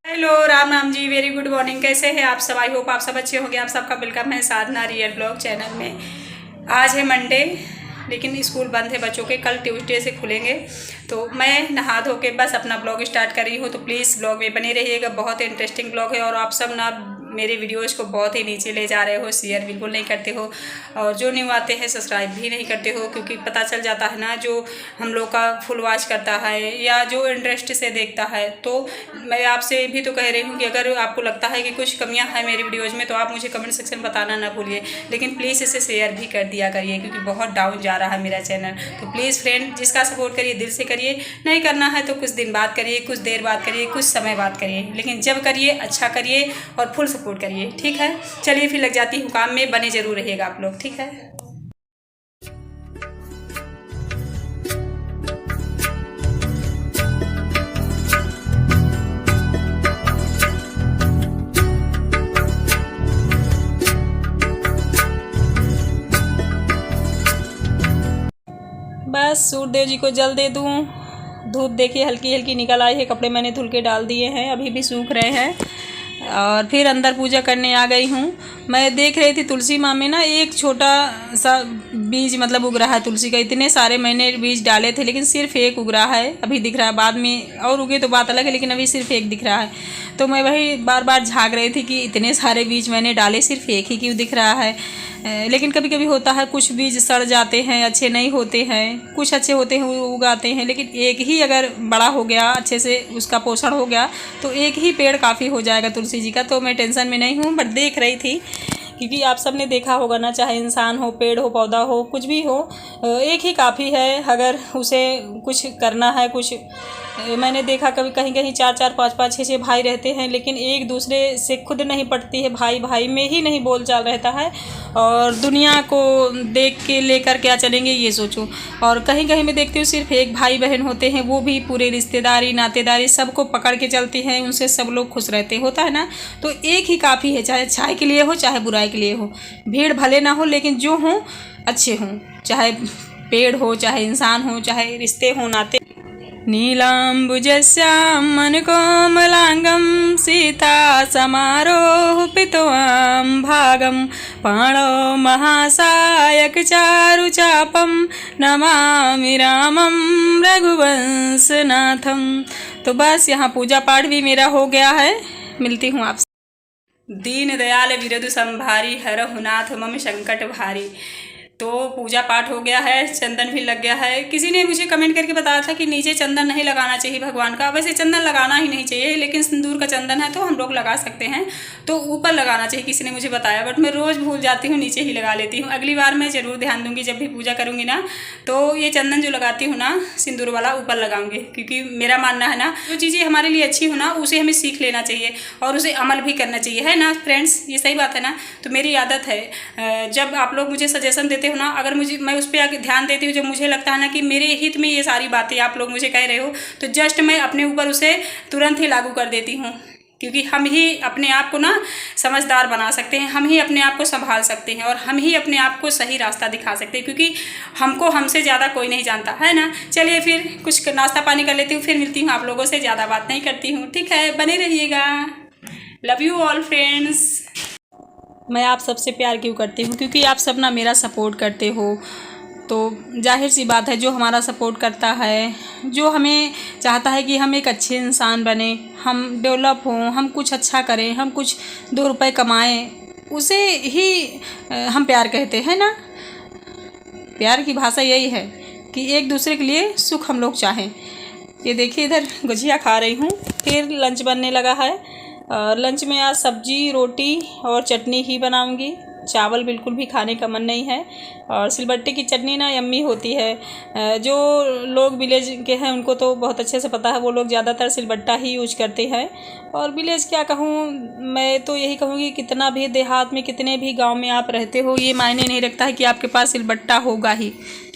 Hello Ram Ram ji, very good morning. कैसे हैं आप सब? आई होप आप सब अच्छे होंगे। आप सबका वेलकम है साधना रियल ब्लॉग चैनल में। आज है मंडे, लेकिन स्कूल बंद है बच्चों के। कल ट्यूसडे से खुलेंगे। तो मैं नहा धो के बस अपना ब्लॉग स्टार्ट कर रही हूँ। तो प्लीज़ ब्लॉग में बने रहिएगा, बहुत इंटरेस्टिंग ब्लॉग है। और आप सब ना मेरे वीडियोज़ को बहुत ही नीचे ले जा रहे हो, शेयर बिल्कुल नहीं करते हो, और जो न्यू आते हैं सब्सक्राइब भी नहीं करते हो, क्योंकि पता चल जाता है ना जो हम लोग का फुल वॉच करता है या जो इंटरेस्ट से देखता है। तो मैं आपसे भी तो कह रही हूँ कि अगर आपको लगता है कि कुछ कमियाँ हैं मेरी वीडियोज़ में तो आप मुझे कमेंट सेक्शन में बताना ना भूलिए, लेकिन प्लीज़ इसे शेयर भी कर दिया करिए, क्योंकि बहुत डाउन जा रहा है मेरा चैनल। तो प्लीज़ फ्रेंड, जिसका सपोर्ट करिए दिल से करिए, नहीं करना है तो कुछ दिन बाद करिए, कुछ देर बाद करिए, कुछ समय बाद करिए, लेकिन जब करिए अच्छा करिए और फुल सपोर्ट करिए, ठीक है। चलिए फिर लग जाती हूँ काम में, बने जरूर रहिएगा आप लोग, ठीक है। बस सूर्यदेव जी को जल दे दूँ। धूप देखिए हल्की हल्की निकल आई है, कपड़े मैंने धुल के डाल दिए हैं, अभी भी सूख रहे हैं। और फिर अंदर पूजा करने आ गई हूँ। मैं देख रही थी तुलसी माँ में ना एक छोटा सा बीज मतलब उग रहा है तुलसी का। इतने सारे मैंने बीज डाले थे, लेकिन सिर्फ एक उग रहा है, अभी दिख रहा है। बाद में और उगे तो बात अलग है, लेकिन अभी सिर्फ एक दिख रहा है। तो मैं वही बार बार झाँक रही थी कि इतने सारे बीज मैंने डाले, सिर्फ एक ही क्यों दिख रहा है। लेकिन कभी कभी होता है, कुछ बीज सड़ जाते हैं, अच्छे नहीं होते हैं, कुछ अच्छे होते हैं वो उगाते हैं, लेकिन एक ही अगर बड़ा हो गया, अच्छे से उसका पोषण हो गया, तो एक ही पेड़ काफ़ी हो जाएगा तुलसी जी का। तो मैं टेंशन में नहीं हूँ, बट देख रही थी, क्योंकि आप सब ने देखा होगा ना, चाहे इंसान हो, पेड़ हो, पौधा हो, कुछ भी हो, एक ही काफ़ी है। अगर उसे कुछ करना है, कुछ मैंने देखा कभी कहीं कहीं 4-4, 5-5, 6-6 भाई रहते हैं, लेकिन एक दूसरे से खुद नहीं पटती है। भाई भाई में ही नहीं बोलचाल रहता है, और दुनिया को देख के लेकर क्या चलेंगे ये सोचो। और कहीं कहीं मैं देखती हूँ सिर्फ एक भाई बहन होते हैं, वो भी पूरे रिश्तेदारी नातेदारी सबको पकड़ के चलती हैं, उनसे सब लोग खुश रहते होता है ना। तो एक ही काफ़ी है, चाहे अच्छाई के लिए हो चाहे बुराई के लिए हो। भीड़ भले ना हो, लेकिन जो हों अच्छे हों, चाहे पेड़ हो, चाहे इंसान हो, चाहे रिश्ते हो, नाते। नीलाम्बुजस्यां कोमलांगं सीता समारोपितवां भागं पाणौ महासायक चारुचापं नमामि रामं रघुवंशनाथं। तो बस यहाँ पूजा पाठ भी मेरा हो गया है। मिलती हूँ आपसे। दीन दयाल विरधु संभारी हरहु नाथ मम संकट भारी। तो पूजा पाठ हो गया है, चंदन भी लग गया है। किसी ने मुझे कमेंट करके बताया था कि नीचे चंदन नहीं लगाना चाहिए भगवान का। वैसे चंदन लगाना ही नहीं चाहिए, लेकिन सिंदूर का चंदन है तो हम लोग लगा सकते हैं, तो ऊपर लगाना चाहिए किसी ने मुझे बताया, बट मैं रोज़ भूल जाती हूँ, नीचे ही लगा लेती हूँ। अगली बार मैं ज़रूर ध्यान दूँगी, जब भी पूजा करूँगी ना, तो ये चंदन जो लगाती हूँ ना सिंदूर वाला, ऊपर लगाऊंगी, क्योंकि मेरा मानना है ना, जो चीज़ें हमारे लिए अच्छी हो ना उसे हमें सीख लेना चाहिए और उसे अमल भी करना चाहिए, है ना फ्रेंड्स? ये सही बात है ना। तो मेरी आदत है, जब आप लोग मुझे सजेशन देते हो ना, अगर मैं उस पर ध्यान देती हूँ, जब मुझे लगता है ना कि मेरे हित में ये सारी बातें आप लोग मुझे कह रहे हो, तो जस्ट मैं अपने ऊपर उसे तुरंत ही लागू कर देती हूँ, क्योंकि हम ही अपने आप को ना समझदार बना सकते हैं, हम ही अपने आप को संभाल सकते हैं, और हम ही अपने आप को सही रास्ता दिखा सकते हैं, क्योंकि हमको हमसे ज़्यादा कोई नहीं जानता, है ना। चलिए फिर कुछ नाश्ता पानी कर लेती हूँ, फिर मिलती हूँ आप लोगों से। ज़्यादा बात नहीं करती हूँ, ठीक है, बने रहिएगा। Love you all friends. मैं आप सबसे प्यार क्यों करती हूँ? क्योंकि आप सब ना मेरा सपोर्ट करते हो। तो जाहिर सी बात है, जो हमारा सपोर्ट करता है, जो हमें चाहता है कि हम एक अच्छे इंसान बने, हम डेवलप हों, हम कुछ अच्छा करें, हम कुछ 2 रुपए कमाएं, उसे ही हम प्यार कहते हैं ना। प्यार की भाषा यही है कि एक दूसरे के लिए सुख हम लोग चाहें। ये देखिए इधर गुजिया खा रही हूँ, फिर लंच बनने लगा है। और लंच में आज सब्जी, रोटी और चटनी ही बनाऊंगी। चावल बिल्कुल भी खाने का मन नहीं है। और सिलबट्टे की चटनी ना यम्मी होती है। जो लोग विलेज के हैं उनको तो बहुत अच्छे से पता है, वो लोग ज़्यादातर सिलबट्टा ही यूज करते हैं। और विलेज क्या कहूँ, मैं तो यही कहूँगी, कितना भी देहात में, कितने भी गांव में आप रहते हो, ये मायने नहीं रखता है कि आपके पास सिलबट्टा होगा ही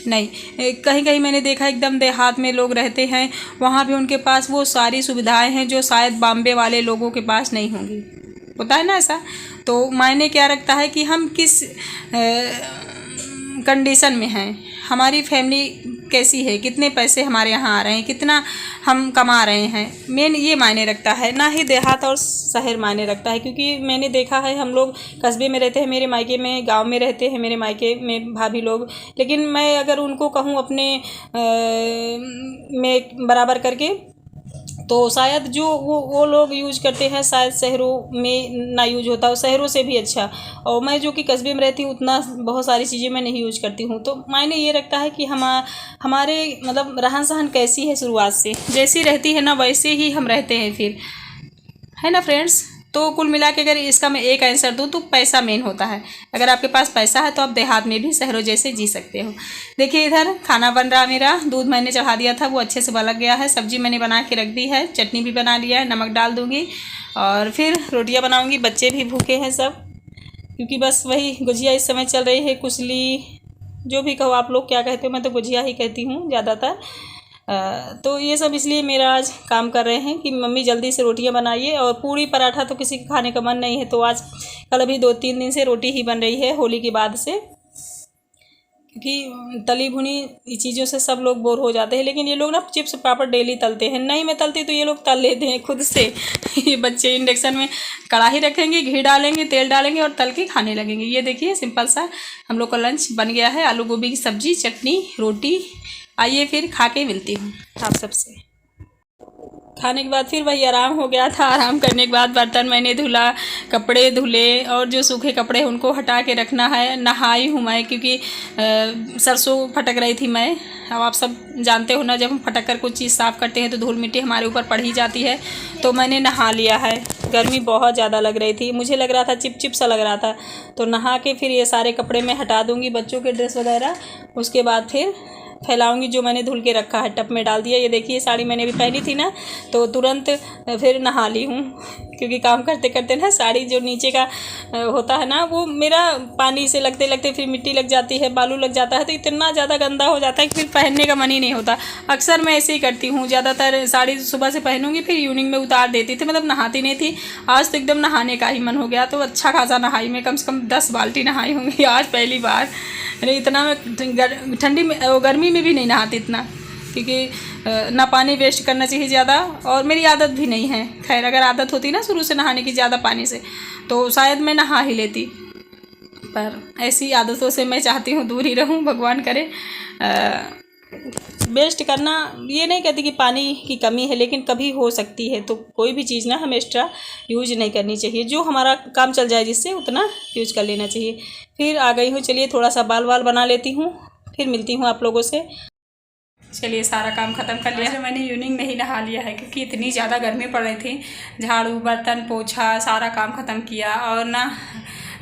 नहीं। कहीं कहीं मैंने देखा एकदम देहात में लोग रहते हैं, वहाँ भी उनके पास वो सारी सुविधाएं हैं जो शायद बॉम्बे वाले लोगों के पास नहीं होंगी, होता है ना ऐसा। तो मायने क्या रखता है कि हम किस कंडीशन में हैं, हमारी फैमिली कैसी है, कितने पैसे हमारे यहाँ आ रहे हैं, कितना हम कमा रहे हैं, मेन ये मायने रखता है, ना ही देहात और शहर मायने रखता है। क्योंकि मैंने देखा है, हम लोग कस्बे में रहते हैं, मेरे मायके में गांव में रहते हैं, मेरे मायके में भाभी लोग, लेकिन मैं अगर उनको कहूँ अपने में बराबर करके, तो शायद जो वो लोग यूज करते हैं शायद शहरों में ना यूज होता हो, शहरों से भी अच्छा। और मैं जो कि कस्बे में रहती हूँ उतना बहुत सारी चीज़ें मैं नहीं यूज करती हूँ। तो मायने ये रखता है कि हमारे मतलब रहन सहन कैसी है, शुरुआत से जैसी रहती है ना वैसे ही हम रहते हैं फिर, है ना फ्रेंड्स। तो कुल मिला के अगर इसका मैं एक आंसर दूँ तो पैसा मेन होता है। अगर आपके पास पैसा है तो आप देहात में भी शहरों जैसे जी सकते हो। देखिए इधर खाना बन रहा मेरा, दूध मैंने चढ़ा दिया था, वो अच्छे से उबल गया है, सब्जी मैंने बना के रख दी है, चटनी भी बना लिया है, नमक डाल दूँगी और फिर रोटियाँ बनाऊँगी। बच्चे भी भूखे हैं सब, क्योंकि बस वही गुजिया इस समय चल रही है, कुचली जो भी कहो आप लोग क्या कहते हो, मैं तो गुजिया ही कहती हूँ ज़्यादातर। तो ये सब इसलिए मेरा आज काम कर रहे हैं कि मम्मी जल्दी से रोटियां बनाइए। और पूरी पराठा तो किसी के खाने का मन नहीं है, तो आज कल अभी 2-3 दिन से रोटी ही बन रही है होली के बाद से, क्योंकि तली भुनी चीज़ों से सब लोग बोर हो जाते हैं। लेकिन ये लोग ना चिप्स पापड़ डेली तलते हैं, नहीं मैं तलती तो ये लोग तल लेते हैं खुद से। ये बच्चे इंडक्शन में कढ़ाई रखेंगे, घी डालेंगे, तेल डालेंगे और तल के खाने लगेंगे। ये देखिए सिंपल सा हम लोग का लंच बन गया है, आलू गोभी की सब्जी, चटनी, रोटी। आइए फिर खा के मिलती हूँ आप सबसे। खाने के बाद फिर वही आराम हो गया था। आराम करने के बाद बर्तन मैंने धुला, कपड़े धुले और जो सूखे कपड़े उनको हटा के रखना है। नहाई हूँ मैं, क्योंकि सरसों फटक रही थी मैं। अब आप सब जानते हो ना, जब हम फटक कर कुछ चीज़ साफ़ करते हैं तो धूल मिट्टी हमारे ऊपर पड़ ही जाती है। तो मैंने नहा लिया है, गर्मी बहुत ज़्यादा लग रही थी, मुझे लग रहा था चिपचिप सा लग रहा था। तो नहा के फिर ये सारे कपड़े मैं हटा दूँगी, बच्चों के ड्रेस वगैरह। उसके बाद फिर फैलाऊंगी जो मैंने धुल के रखा है, टब में डाल दिया। ये देखिए साड़ी मैंने अभी पहनी थी ना, तो तुरंत फिर नहा ली हूँ, क्योंकि काम करते करते ना साड़ी जो नीचे का होता है ना, वो मेरा पानी से लगते लगते फिर मिट्टी लग जाती है, बालू लग जाता है, तो इतना ज़्यादा गंदा हो जाता है कि फिर पहनने का मन ही नहीं होता। अक्सर मैं ऐसे ही करती हूँ, ज़्यादातर साड़ी सुबह से पहनूंगी फिर इवनिंग में उतार देती थी, मतलब नहाती नहीं थी। आज तो एकदम नहाने का ही मन हो गया, तो अच्छा खासा नहाई मैं, कम से कम 10 बाल्टी नहाई होंगी आज पहली बार। अरे इतना मैं ठंडी में गर्मी में भी नहीं नहाती इतना, क्योंकि ना पानी वेस्ट करना चाहिए ज़्यादा, और मेरी आदत भी नहीं है। खैर अगर आदत होती ना शुरू से नहाने की ज़्यादा पानी से, तो शायद मैं नहा ही लेती, पर ऐसी आदतों से मैं चाहती हूँ दूर ही रहूँ, भगवान करे। वेस्ट करना ये नहीं कहती कि पानी की कमी है, लेकिन कभी हो सकती है, तो कोई भी चीज़ ना हमें एक्स्ट्रा यूज नहीं करनी चाहिए। जो हमारा काम चल जाए जिससे उतना यूज कर लेना चाहिए। फिर आ गई हूँ, चलिए थोड़ा सा बाल वाल बना लेती हूँ, फिर मिलती हूँ आप लोगों से। चलिए सारा काम ख़त्म कर लिया है मैंने, इवनिंग में ही नहा लिया है, क्योंकि इतनी ज़्यादा गर्मी पड़ रही थी। झाड़ू बर्तन पोछा सारा काम ख़त्म किया, और ना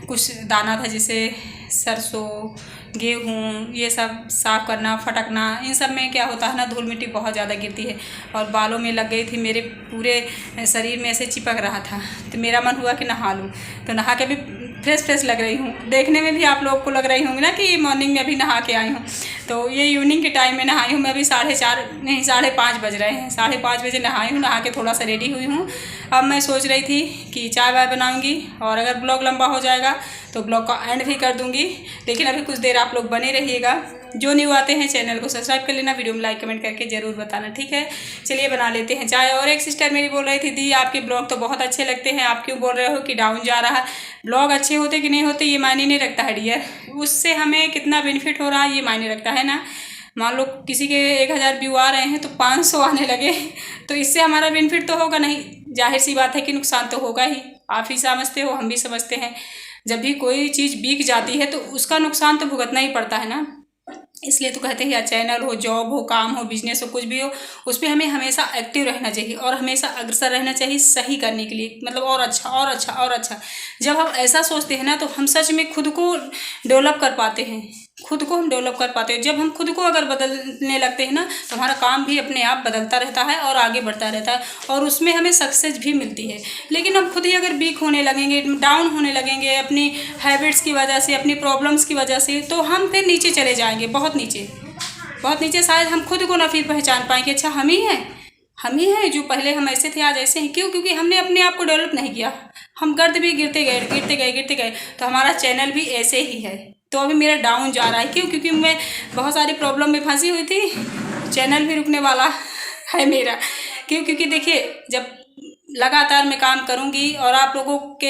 कुछ दाना था जैसे सरसों, गेहूँ, ये सब साफ़ करना, फटकना, इन सब में क्या होता है ना, धूल मिट्टी बहुत ज़्यादा गिरती है और बालों में लग गई थी, मेरे पूरे शरीर में ऐसे चिपक रहा था। तो मेरा मन हुआ कि नहा लूँ, तो नहा के भी फ्रेश लग रही हूँ। देखने में भी आप लोग को लग रही होंगी ना कि मॉर्निंग में अभी नहा के आई हूँ। तो ये इवनिंग के टाइम में नहाई हूँ मैं, अभी 4:30 नहीं 5:30 बज रहे हैं, 5:30 बजे नहाई हूँ। नहा के थोड़ा सा रेडी हुई हूँ। अब मैं सोच रही थी कि चाय वाय बनाऊँगी, और अगर ब्लॉग लंबा हो जाएगा तो ब्लॉग का एंड भी कर दूँगी। लेकिन अभी कुछ देर आप लोग बने रहिएगा। जो न्यू आते हैं चैनल को सब्सक्राइब कर लेना, वीडियो में लाइक कमेंट करके ज़रूर बताना, ठीक है। चलिए बना लेते हैं चाय। और एक सिस्टर मेरी बोल रही थी, दी आपके ब्लॉग तो बहुत अच्छे लगते हैं, आप क्यों बोल रहे हो कि डाउन जा रहा है। ब्लॉग अच्छे होते कि नहीं होते ये मायने नहीं रखता है डियर, उससे हमें कितना बेनिफिट हो रहा है ये मायने रखता है ना। मान लो किसी के 1000 व्यू आ रहे हैं तो 500 आने लगे, तो इससे हमारा बेनिफिट तो होगा नहीं, जाहिर सी बात है कि नुकसान तो होगा ही। आप ही समझते हो, हम भी समझते हैं, जब भी कोई चीज़ बिक जाती है तो उसका नुकसान तो भुगतना ही पड़ता है ना। इसलिए तो कहते हैं या चैनल हो, जॉब हो, काम हो, बिजनेस हो, कुछ भी हो, उस पर हमें हमेशा एक्टिव रहना चाहिए और हमेशा अग्रसर रहना चाहिए सही करने के लिए, मतलब और अच्छा और अच्छा और अच्छा। जब हम ऐसा सोचते हैं ना तो हम सच में खुद को डेवलप कर पाते हैं, खुद को हम डेवलप कर पाते हैं। जब हम खुद को अगर बदलने लगते हैं ना तो हमारा काम भी अपने आप बदलता रहता है और आगे बढ़ता रहता है, और उसमें हमें सक्सेस भी मिलती है। लेकिन हम खुद ही अगर वीक होने लगेंगे, डाउन होने लगेंगे अपनी हैबिट्स की वजह से, अपनी प्रॉब्लम्स की वजह से, तो हम फिर नीचे चले जाएंगे, बहुत नीचे बहुत नीचे। शायद हम खुद को ना फिर पहचान पाएंगे, अच्छा हम ही हैं जो पहले हम ऐसे थे आज ऐसे हैं। क्यों? क्योंकि हमने अपने आप को डेवलप नहीं किया। हम गर्द भी गिरते गए, तो हमारा चैनल भी ऐसे ही है। तो अभी मेरा डाउन जा रहा है। क्यों? क्योंकि मैं बहुत सारी प्रॉब्लम में फंसी हुई थी, चैनल भी रुकने वाला है मेरा। क्यों? क्योंकि देखिए, जब लगातार मैं काम करूंगी और आप लोगों के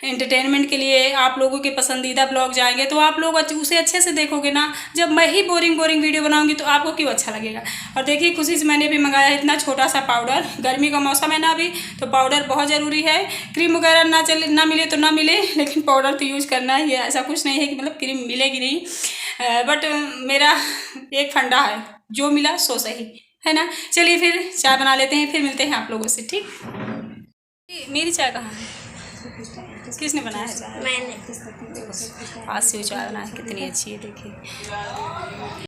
एंटरटेनमेंट के लिए आप लोगों के पसंदीदा ब्लॉग जाएंगे तो आप लोग उसे अच्छे से देखोगे ना। जब मैं ही बोरिंग वीडियो बनाऊंगी तो आपको क्यों अच्छा लगेगा। और देखिए, खुशी से मैंने भी मंगाया है इतना छोटा सा पाउडर। गर्मी का मौसम है ना अभी, तो पाउडर बहुत ज़रूरी है। क्रीम वगैरह ना मिले तो ना मिले, लेकिन पाउडर तो यूज़ करना ही है। ऐसा कुछ नहीं है कि मतलब क्रीम मिलेगी नहीं, बट मेरा एक फंडा है, जो मिला सो सही, है ना। चलिए फिर चाय बना लेते हैं, फिर मिलते हैं आप लोगों से, ठीक। मेरी चाय कहाँ है? किसने बनाया है चाय? मैंने। आज से चाय बनाया, कितनी अच्छी है देखिए।